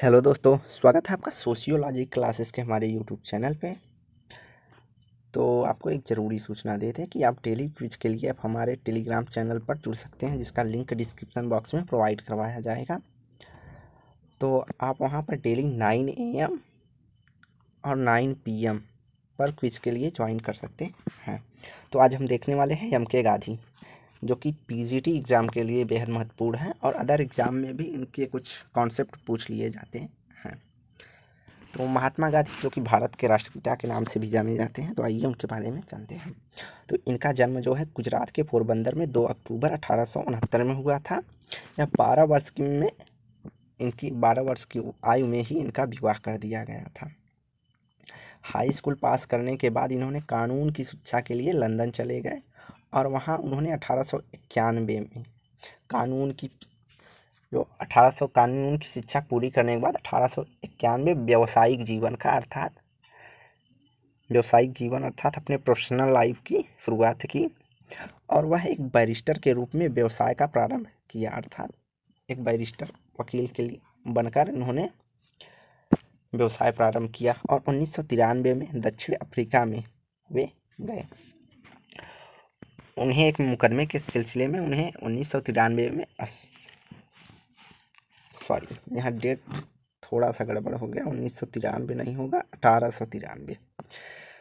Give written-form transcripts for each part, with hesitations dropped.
Hello दोस्तों, स्वागत है आपका सोशियोलॉजी क्लासेस के हमारे यूट्यूब चैनल पे। तो आपको एक ज़रूरी सूचना देते हैं कि आप डेली क्विज के लिए आप हमारे टेलीग्राम चैनल पर जुड़ सकते हैं, जिसका लिंक डिस्क्रिप्शन बॉक्स में प्रोवाइड करवाया जाएगा। तो आप वहां पर डेली 9 AM और 9 PM पर क्विज के लिए ज्वाइन कर सकते हैं। तो आज हम देखने वाले हैं एम के गांधी, जो कि पीजीटी एग्ज़ाम के लिए बेहद महत्वपूर्ण है और अदर एग्ज़ाम में भी इनके कुछ कॉन्सेप्ट पूछ लिए जाते हैं। तो महात्मा गांधी, जो कि भारत के राष्ट्रपिता के नाम से भी जाने जाते हैं, तो आइए उनके बारे में जानते हैं। तो इनका जन्म जो है गुजरात के पोरबंदर में 2 अक्टूबर 1869 में हुआ था। यह 12 वर्ष की आयु में ही इनका विवाह कर दिया गया था। हाई स्कूल पास करने के बाद इन्होंने कानून की शिक्षा के लिए लंदन चले गए और वहाँ उन्होंने 1891 में कानून की शिक्षा पूरी करने के बाद 1891 व्यावसायिक जीवन अर्थात अपने प्रोफेशनल लाइफ की शुरुआत की और वह एक बैरिस्टर के रूप में व्यवसाय का प्रारंभ किया। अर्थात एक बैरिस्टर वकील के लिए बनकर इन्होंने व्यवसाय प्रारंभ किया और 1993 में दक्षिण अफ्रीका में वे गए। उन्हें एक मुकदमे के सिलसिले में उन्हें 1993 में यहाँ डेट थोड़ा सा गड़बड़ हो गया, 1993 नहीं होगा, 1893।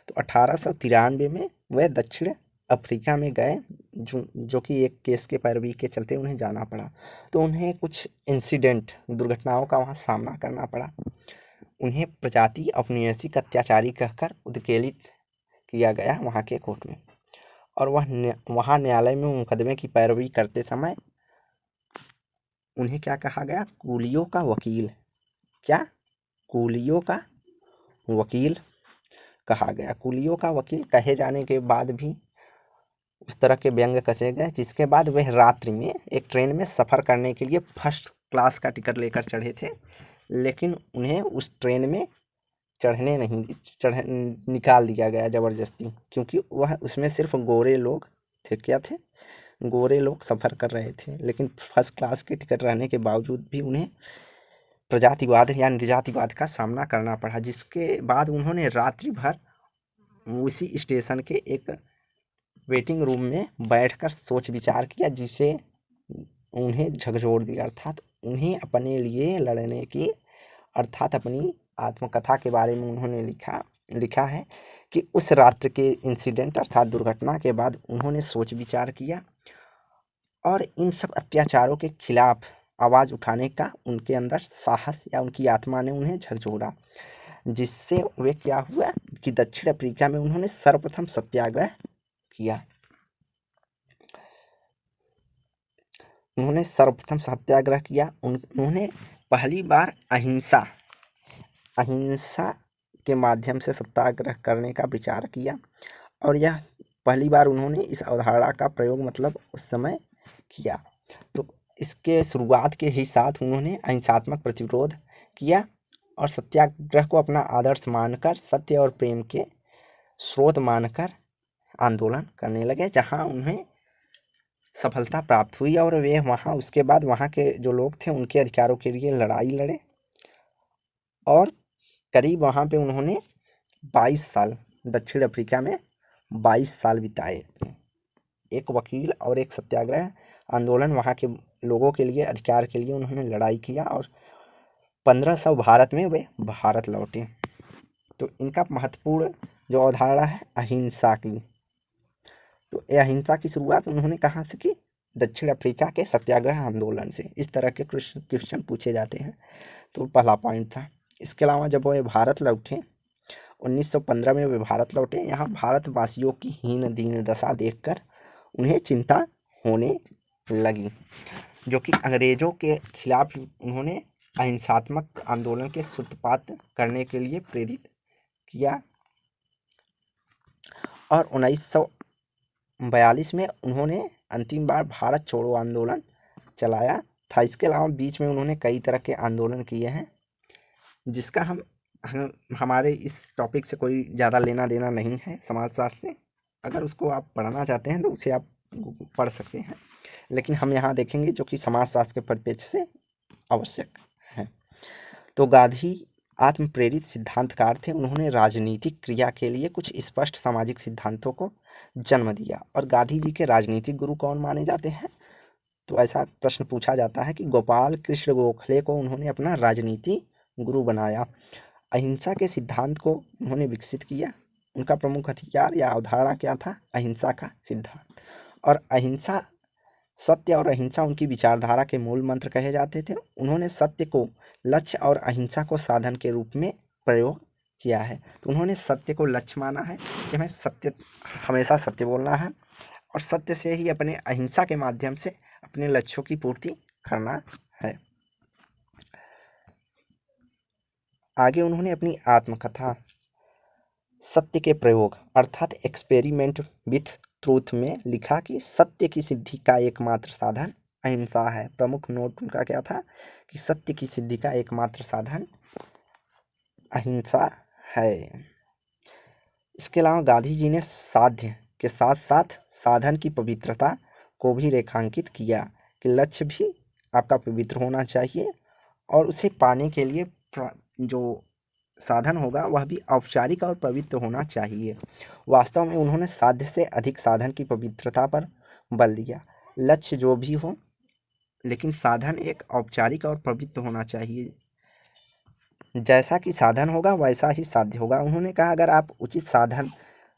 तो 1893 में वह दक्षिण अफ्रीका में गए, जो कि एक केस के पैरवी के चलते उन्हें जाना पड़ा। तो उन्हें कुछ दुर्घटनाओं का वहाँ सामना करना पड़ा। उन्हें प्रजाति औपनिवेशिक अत्याचारी कहकर उद्केलित किया गया वहाँ के कोर्ट में और वहाँ न्यायालय में मुकदमे की पैरवी करते समय उन्हें क्या कहा गया? कूलियों का वकील कहा गया। कूलियों का वकील कहे जाने के बाद भी उस तरह के व्यंग्य कसे गए, जिसके बाद वह रात्रि में एक ट्रेन में सफ़र करने के लिए फर्स्ट क्लास का टिकट लेकर चढ़े थे, लेकिन उन्हें उस ट्रेन में निकाल दिया गया ज़बरदस्ती, क्योंकि वह उसमें सिर्फ गोरे लोग थे। क्या थे? गोरे लोग सफ़र कर रहे थे, लेकिन फर्स्ट क्लास के टिकट रहने के बावजूद भी उन्हें प्रजातिवाद या निर्जातिवाद का सामना करना पड़ा, जिसके बाद उन्होंने रात्रि भर उसी स्टेशन के एक वेटिंग रूम में बैठकर सोच विचार किया, जिसे उन्हें झकझोर दिया। अर्थात उन्हें अपने लिए लड़ने की अर्थात अपनी आत्मकथा के बारे में उन्होंने लिखा है कि उस रात्र के इंसिडेंट अर्थात दुर्घटना के बाद उन्होंने सोच विचार किया और इन सब अत्याचारों के खिलाफ आवाज़ उठाने का उनके अंदर साहस या उनकी आत्मा ने उन्हें झकझोरा, जिससे वे क्या हुआ कि दक्षिण अफ्रीका में उन्होंने सर्वप्रथम सत्याग्रह किया। उन्होंने पहली बार अहिंसा के माध्यम से सत्याग्रह करने का विचार किया और यह पहली बार उन्होंने इस अवधारणा का प्रयोग उस समय किया। तो इसके शुरुआत के ही साथ उन्होंने अहिंसात्मक प्रतिरोध किया और सत्याग्रह को अपना आदर्श मानकर, सत्य और प्रेम के स्रोत मानकर आंदोलन करने लगे, जहां उन्हें सफलता प्राप्त हुई और वे उसके बाद वहाँ के जो लोग थे उनके अधिकारों के लिए लड़ाई लड़े और करीब वहाँ पे उन्होंने 22 साल दक्षिण अफ्रीका में 22 साल बिताए। एक वकील और एक सत्याग्रह आंदोलन वहाँ के लोगों के लिए, अधिकार के लिए उन्होंने लड़ाई किया और 1500 भारत में वे भारत लौटे। तो इनका महत्वपूर्ण जो अवधारणा है अहिंसा की, तो ये अहिंसा की शुरुआत उन्होंने कहाँ से की? दक्षिण अफ्रीका के सत्याग्रह आंदोलन से। इस तरह के क्वेश्चन पूछे जाते हैं, तो पहला पॉइंट था। इसके अलावा जब वे भारत लौटे 1915 में वे भारत लौटे, यहाँ भारतवासियों की हीन दीन दशा देखकर उन्हें चिंता होने लगी, जो कि अंग्रेजों के खिलाफ उन्होंने अहिंसात्मक आंदोलन के सूत्रपात करने के लिए प्रेरित किया और 1942 में उन्होंने अंतिम बार भारत छोड़ो आंदोलन चलाया था। इसके अलावा बीच में उन्होंने कई तरह के आंदोलन किए हैं, जिसका हमारे इस टॉपिक से कोई ज़्यादा लेना देना नहीं है समाजशास्त्र से। अगर उसको आप पढ़ना चाहते हैं तो उसे आप पढ़ सकते हैं, लेकिन हम यहाँ देखेंगे जो कि समाजशास्त्र के परिप्रेक्ष्य से आवश्यक है। तो गांधी आत्म प्रेरित सिद्धांतकार थे। उन्होंने राजनीतिक क्रिया के लिए कुछ स्पष्ट सामाजिक सिद्धांतों को जन्म दिया। और गांधी जी के राजनीतिक गुरु कौन माने जाते हैं? तो ऐसा प्रश्न पूछा जाता है कि गोपाल कृष्ण गोखले को उन्होंने अपना राजनीति गुरु बनाया। अहिंसा के सिद्धांत को उन्होंने विकसित किया। उनका प्रमुख हथियार या अवधारणा क्या था? अहिंसा का सिद्धांत। और अहिंसा, सत्य और अहिंसा उनकी विचारधारा के मूल मंत्र कहे जाते थे। उन्होंने सत्य को लक्ष्य और अहिंसा को साधन के रूप में प्रयोग किया है। तो उन्होंने सत्य को लक्ष्य माना है कि हमें सत्य, हमेशा सत्य बोलना है और सत्य से ही अपने अहिंसा के माध्यम से अपने लक्ष्यों की पूर्ति करना है। आगे उन्होंने अपनी आत्मकथा सत्य के प्रयोग अर्थात एक्सपेरिमेंट विथ ट्रूथ में लिखा कि सत्य की सिद्धि का एकमात्र साधन अहिंसा है। प्रमुख नोट उनका क्या था? कि सत्य की सिद्धि का एकमात्र साधन अहिंसा है। इसके अलावा गांधी जी ने साध्य के साथ साथ साधन की पवित्रता को भी रेखांकित किया कि लक्ष्य भी आपका पवित्र होना चाहिए और उसे पाने के लिए जो साधन होगा वह भी औपचारिक और पवित्र होना चाहिए। वास्तव में उन्होंने साध्य से अधिक साधन की पवित्रता पर बल दिया। लक्ष्य जो भी हो, लेकिन साधन एक औपचारिक और पवित्र होना चाहिए। जैसा कि साधन होगा वैसा ही साध्य होगा। उन्होंने कहा अगर आप उचित साधन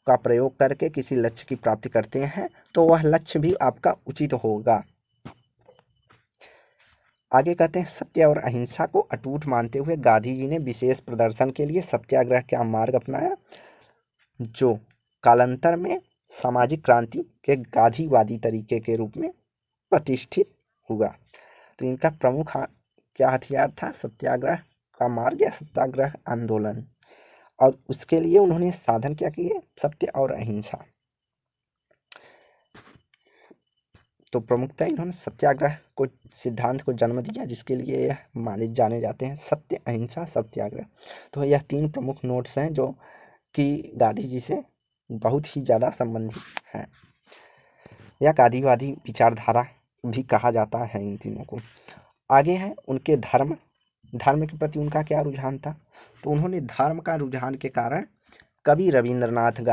का प्रयोग करके किसी लक्ष्य की प्राप्ति करते हैं तो वह लक्ष्य भी आपका उचित होगा। आगे कहते हैं सत्य और अहिंसा को अटूट मानते हुए गांधी जी ने विशेष प्रदर्शन के लिए सत्याग्रह का मार्ग अपनाया, जो कालांतर में सामाजिक क्रांति के गांधीवादी तरीके के रूप में प्रतिष्ठित हुआ। तो इनका प्रमुख क्या हथियार था? सत्याग्रह का मार्ग या सत्याग्रह आंदोलन। और उसके लिए उन्होंने साधन क्या किए? सत्य और अहिंसा। तो प्रमुखता इन्होंने सत्याग्रह को सिद्धांत को जन्म दिया, जिसके लिए यह माने जाने जाते हैं सत्य, अहिंसा, सत्याग्रह। तो यह तीन प्रमुख नोट्स हैं जो कि गांधी जी से बहुत ही ज़्यादा संबंधित हैं। यह गांधीवादी विचारधारा भी कहा जाता है इन तीनों को। आगे है उनके धर्म के प्रति उनका क्या रुझान था? तो उन्होंने धर्म का रुझान के कारण कवि रविंद्रनाथ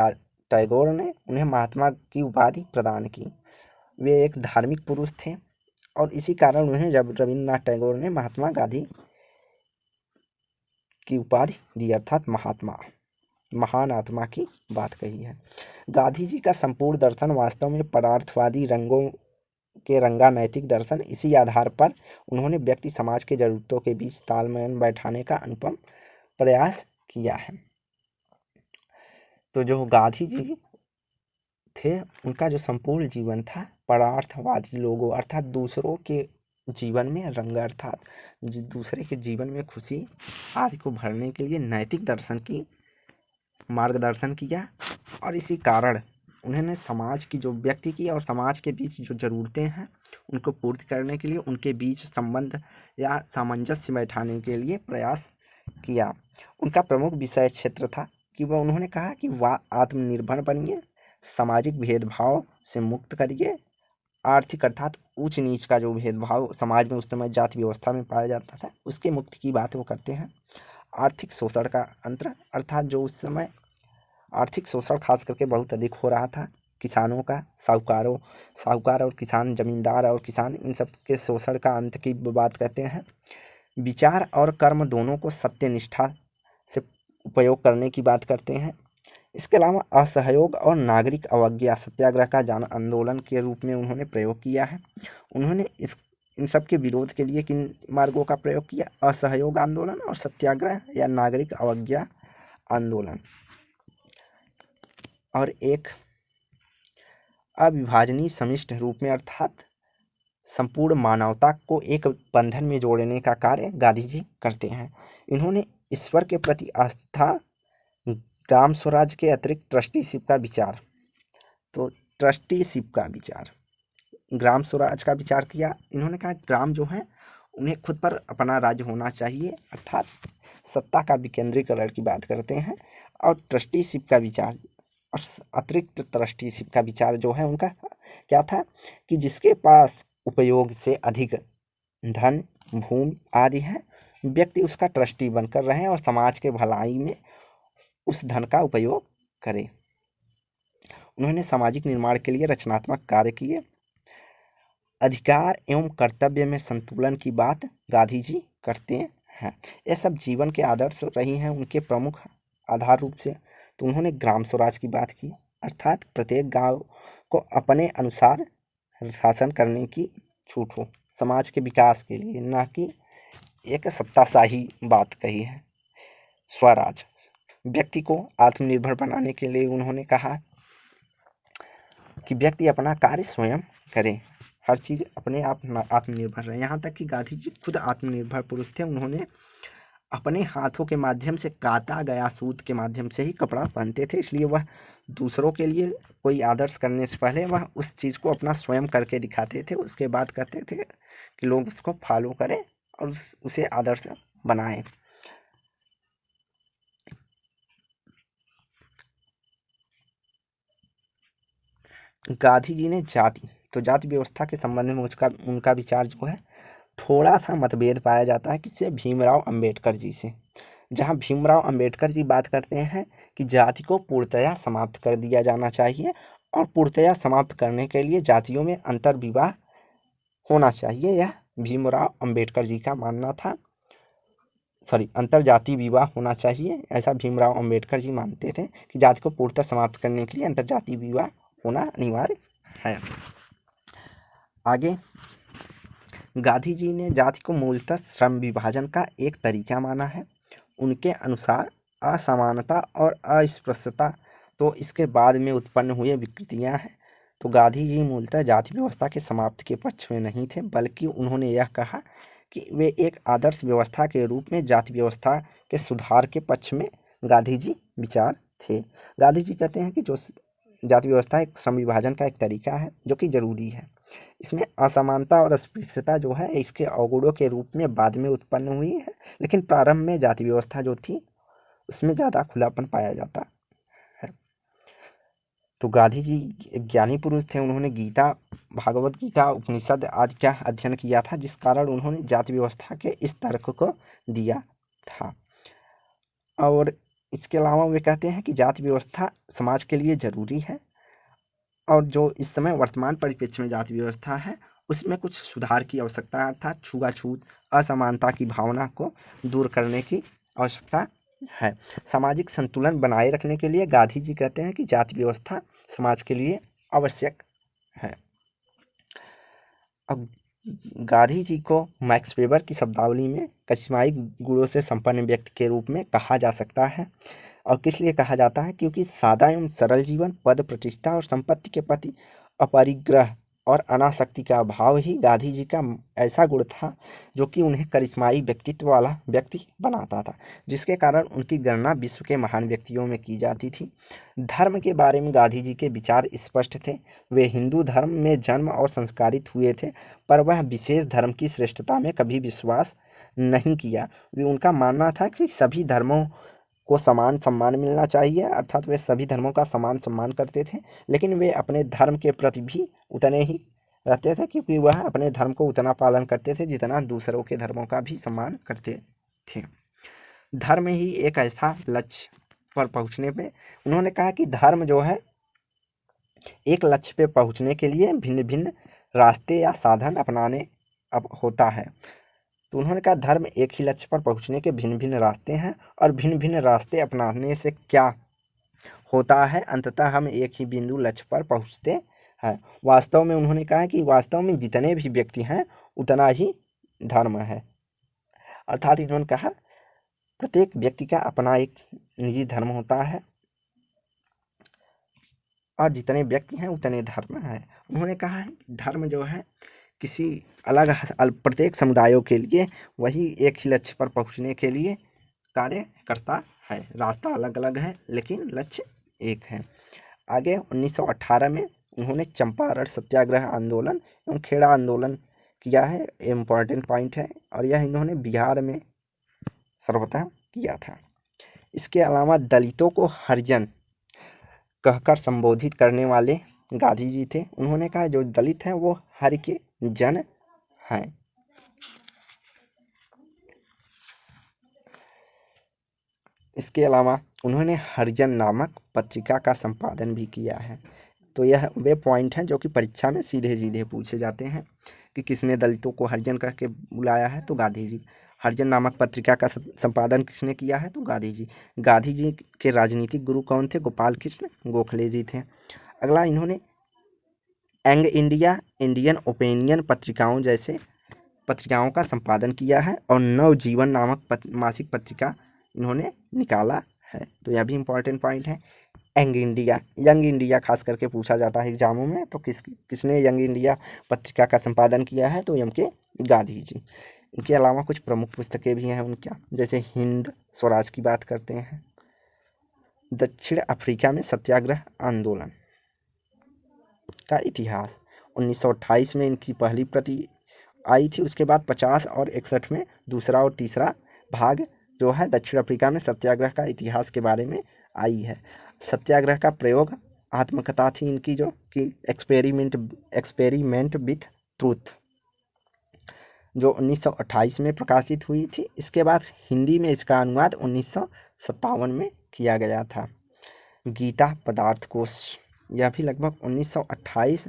टैगोर ने उन्हें महात्मा की उपाधि प्रदान की। वे एक धार्मिक पुरुष थे और इसी कारण उन्हें जब रविंद्रनाथ टैगोर ने महात्मा गांधी की उपाधि दी, अर्थात महात्मा, महान आत्मा की बात कही है। गांधी जी का संपूर्ण दर्शन वास्तव में परार्थवादी रंगों के रंगा नैतिक दर्शन। इसी आधार पर उन्होंने व्यक्ति समाज के जरूरतों के बीच तालमेल बैठाने का अनुपम प्रयास किया है। तो जो गांधी जी थे उनका जो संपूर्ण जीवन था परार्थवादी लोगों अर्थात दूसरों के जीवन में रंग, अर्थात दूसरे के जीवन में खुशी आदि को भरने के लिए नैतिक दर्शन की मार्गदर्शन किया। और इसी कारण उन्होंने समाज की जो व्यक्ति की और समाज के बीच जो ज़रूरतें हैं उनको पूर्ति करने के लिए उनके बीच संबंध या सामंजस्य बैठाने के लिए प्रयास किया। उनका प्रमुख विषय क्षेत्र था कि वह उन्होंने कहा कि वह आत्मनिर्भर बनिए, सामाजिक भेदभाव से मुक्त करिए, आर्थिक अर्थात ऊंच नीच का जो भेदभाव समाज में उस समय जाति व्यवस्था में पाया जाता था उसके मुक्ति की बात वो करते हैं। आर्थिक शोषण का अंत, अर्थात जो उस समय आर्थिक शोषण खास करके बहुत अधिक हो रहा था किसानों का, साहूकार और किसान, जमींदार और किसान, इन सब के शोषण का अंत की बात कहते हैं। विचार और कर्म दोनों को सत्यनिष्ठा से उपयोग करने की बात करते हैं। इसके अलावा असहयोग और नागरिक अवज्ञा सत्याग्रह का जन आंदोलन के रूप में उन्होंने प्रयोग किया है। उन्होंने इन सब के विरोध के लिए किन मार्गों का प्रयोग किया? असहयोग आंदोलन और सत्याग्रह या नागरिक अवज्ञा आंदोलन। और एक अविभाजनीय समिष्ट रूप में अर्थात संपूर्ण मानवता को एक बंधन में जोड़ने का कार्य गांधी जी करते हैं। इन्होंने ईश्वर के प्रति आस्था, ग्राम स्वराज के अतिरिक्त ट्रस्टीशिप का विचार, तो ट्रस्टीशिप का विचार, ग्राम स्वराज का विचार किया। इन्होंने कहा ग्राम जो है उन्हें खुद पर अपना राज्य होना चाहिए, अर्थात सत्ता का विकेंद्रीकरण की बात करते हैं। और ट्रस्टीशिप का विचार और अतिरिक्त ट्रस्टीशिप का विचार जो है उनका क्या था कि जिसके पास उपयोग से अधिक धन, भूमि आदि है व्यक्ति उसका ट्रस्टी बनकर रहे और समाज के भलाई में उस धन का उपयोग करे। उन्होंने सामाजिक निर्माण के लिए रचनात्मक कार्य किए। अधिकार एवं कर्तव्य में संतुलन की बात गांधी जी करते हैं। ये सब जीवन के आदर्श रही हैं उनके प्रमुख आधार रूप से। तो उन्होंने ग्राम स्वराज की बात की, अर्थात प्रत्येक गांव को अपने अनुसार शासन करने की छूट हो, समाज के विकास के लिए, ना कि एक सत्ताशाही बात कही है। स्वराज, व्यक्ति को आत्मनिर्भर बनाने के लिए उन्होंने कहा कि व्यक्ति अपना कार्य स्वयं करे, हर चीज़ अपने आप आत्मनिर्भर रहे। यहाँ तक कि गांधी जी खुद आत्मनिर्भर पुरुष थे। उन्होंने अपने हाथों के माध्यम से काता गया सूत के माध्यम से ही कपड़ा पहनते थे, इसलिए वह दूसरों के लिए कोई आदर्श करने से पहले वह उस चीज़ को अपना स्वयं करके दिखाते थे, उसके बाद कहते थे कि लोग उसको फॉलो करें और उसे आदर्श बनाएं। गांधी जी ने जाति व्यवस्था के संबंध में उनका विचार जो है थोड़ा सा मतभेद पाया जाता है किससे, भीमराव अंबेडकर जी से। जहां भीमराव अंबेडकर जी बात करते हैं कि जाति को पूर्णतया समाप्त कर दिया जाना चाहिए और पूर्णतया समाप्त करने के लिए जातियों में अंतर्विवाह होना चाहिए, यह भीमराव अंबेडकर जी का मानना था। अंतरजातीय विवाह होना चाहिए, ऐसा भीमराव अंबेडकर जी मानते थे कि जाति को पूर्णतः समाप्त करने के लिए अंतरजातीय विवाह होना अनिवार्य है। आगे गांधी जी ने जाति को मूलतः श्रम विभाजन का एक तरीका माना है। उनके अनुसार असमानता और अस्पृश्यता तो इसके बाद में उत्पन्न हुए विकृतियां हैं। तो गांधी जी मूलतः जाति व्यवस्था के समाप्ति के पक्ष में नहीं थे, बल्कि उन्होंने यह कहा कि वे एक आदर्श व्यवस्था के रूप में जाति व्यवस्था के सुधार के पक्ष में गांधी जी विचार थे। गांधी जी कहते हैं कि जो जाति व्यवस्था एक श्रम विभाजन का एक तरीका है जो कि जरूरी है। इसमें असमानता और अस्पृश्यता जो है इसके अवगुणों के रूप में बाद में उत्पन्न हुई है, लेकिन प्रारंभ में जाति व्यवस्था जो थी उसमें ज़्यादा खुलापन पाया जाता है। तो गांधी जी ज्ञानी पुरुष थे, उन्होंने गीता, भागवत गीता, उपनिषद आदि का अध्ययन किया था, जिस कारण उन्होंने जाति व्यवस्था के इस तर्क को दिया था। और इसके अलावा वे कहते हैं कि जाति व्यवस्था समाज के लिए जरूरी है और जो इस समय वर्तमान परिप्रेक्ष्य में जाति व्यवस्था है उसमें कुछ सुधार की आवश्यकता है, अर्थात छुआछूत असमानता की भावना को दूर करने की आवश्यकता है। सामाजिक संतुलन बनाए रखने के लिए गांधी जी कहते हैं कि जाति व्यवस्था समाज के लिए आवश्यक है। अब गांधी जी को मैक्स वेबर की शब्दावली में करिश्माई गुणों से संपन्न व्यक्ति के रूप में कहा जा सकता है। और किस लिए कहा जाता है, क्योंकि सादा एवं सरल जीवन, पद प्रतिष्ठा और संपत्ति के प्रति अपरिग्रह और अनासक्ति का अभाव ही गांधी जी का ऐसा गुण था जो कि उन्हें करिश्माई व्यक्तित्व वाला व्यक्ति बनाता था, जिसके कारण उनकी गणना विश्व के महान व्यक्तियों में की जाती थी। धर्म के बारे में गांधी जी के विचार स्पष्ट थे। वे हिंदू धर्म में जन्म और संस्कारित हुए थे, पर वह विशेष धर्म की श्रेष्ठता में कभी विश्वास नहीं किया। उनका मानना था कि सभी धर्मों को समान सम्मान मिलना चाहिए, अर्थात वे सभी धर्मों का समान सम्मान करते थे, लेकिन वे अपने धर्म के प्रति भी उतने ही रहते थे, क्योंकि वह अपने धर्म को उतना पालन करते थे जितना दूसरों के धर्मों का भी सम्मान करते थे। धर्म ही एक ऐसा लक्ष्य पर पहुंचने पे उन्होंने कहा कि धर्म जो है एक लक्ष्य पे पहुंचने के लिए भिन्न भिन्न रास्ते या साधन अपनाने अब होता है। तो उन्होंने कहा धर्म एक ही लक्ष्य पर पहुंचने के भिन्न भिन्न रास्ते हैं और भिन्न भिन्न रास्ते अपनाने से क्या होता है, अंततः हम एक ही बिंदु लक्ष्य पर पहुंचते हैं। वास्तव में उन्होंने कहा कि वास्तव में जितने भी व्यक्ति हैं उतना ही धर्म है, अर्थात इन्होंने कहा प्रत्येक व्यक्ति का अपना एक निजी धर्म होता है और जितने व्यक्ति हैं उतने धर्म है। उन्होंने कहा है धर्म जो है किसी अलग प्रत्येक समुदायों के लिए वही एक ही लक्ष्य पर पहुंचने के लिए कार्य करता है। रास्ता अलग अलग है लेकिन लक्ष्य एक है। आगे 1918 में उन्होंने चंपारण सत्याग्रह आंदोलन एवं खेड़ा आंदोलन किया है, इम्पोर्टेंट पॉइंट है, और यह इन्होंने बिहार में सर्वप्रथम किया था। इसके अलावा दलितों को हरिजन कहकर संबोधित करने वाले गांधी जी थे। उन्होंने कहा जो दलित हैं वो हरि के जन हैं। इसके अलावा उन्होंने हरिजन नामक पत्रिका का संपादन भी किया है। तो यह वे पॉइंट हैं जो कि परीक्षा में सीधे सीधे पूछे जाते हैं कि किसने दलितों को हरिजन कह के बुलाया है, तो गांधी जी। हरिजन नामक पत्रिका का संपादन किसने किया है, तो गांधी जी। गांधी जी के राजनीतिक गुरु कौन थे, गोपाल कृष्ण गोखले जी थे। अगला, इन्होंने यंग इंडिया, इंडियन ओपिनियन पत्रिकाओं जैसे पत्रिकाओं का संपादन किया है और नवजीवन नामक मासिक पत्रिका इन्होंने निकाला है। तो यह भी इम्पोर्टेंट पॉइंट है। यंग इंडिया खास करके पूछा जाता है एग्जामों में, तो किसने यंग इंडिया पत्रिका का संपादन किया है, तो एम.के. गांधी जी। इनके अलावा कुछ प्रमुख पुस्तकें भी हैं उनका, जैसे हिंद स्वराज की बात करते हैं, दक्षिण अफ्रीका में सत्याग्रह आंदोलन का इतिहास, 1928 में इनकी पहली प्रति आई थी। उसके बाद 50 और 61 में दूसरा और तीसरा भाग जो है दक्षिण अफ्रीका में सत्याग्रह का इतिहास के बारे में आई है। सत्याग्रह का प्रयोग आत्मकथा थी इनकी, जो कि एक्सपेरिमेंट विथ ट्रूथ, जो 1928 में प्रकाशित हुई थी। इसके बाद हिंदी में इसका अनुवाद 1957 में किया गया था। गीता पदार्थ कोश, यह भी लगभग 1928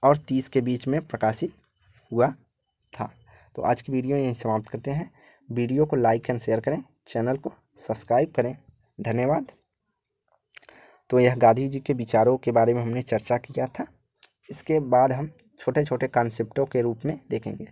और 30 के बीच में प्रकाशित हुआ था। तो आज की वीडियो यहीं समाप्त करते हैं। वीडियो को लाइक एंड शेयर करें, चैनल को सब्सक्राइब करें। धन्यवाद। तो यह गांधी जी के विचारों के बारे में हमने चर्चा किया था। इसके बाद हम छोटे छोटे कॉन्सेप्टों के रूप में देखेंगे।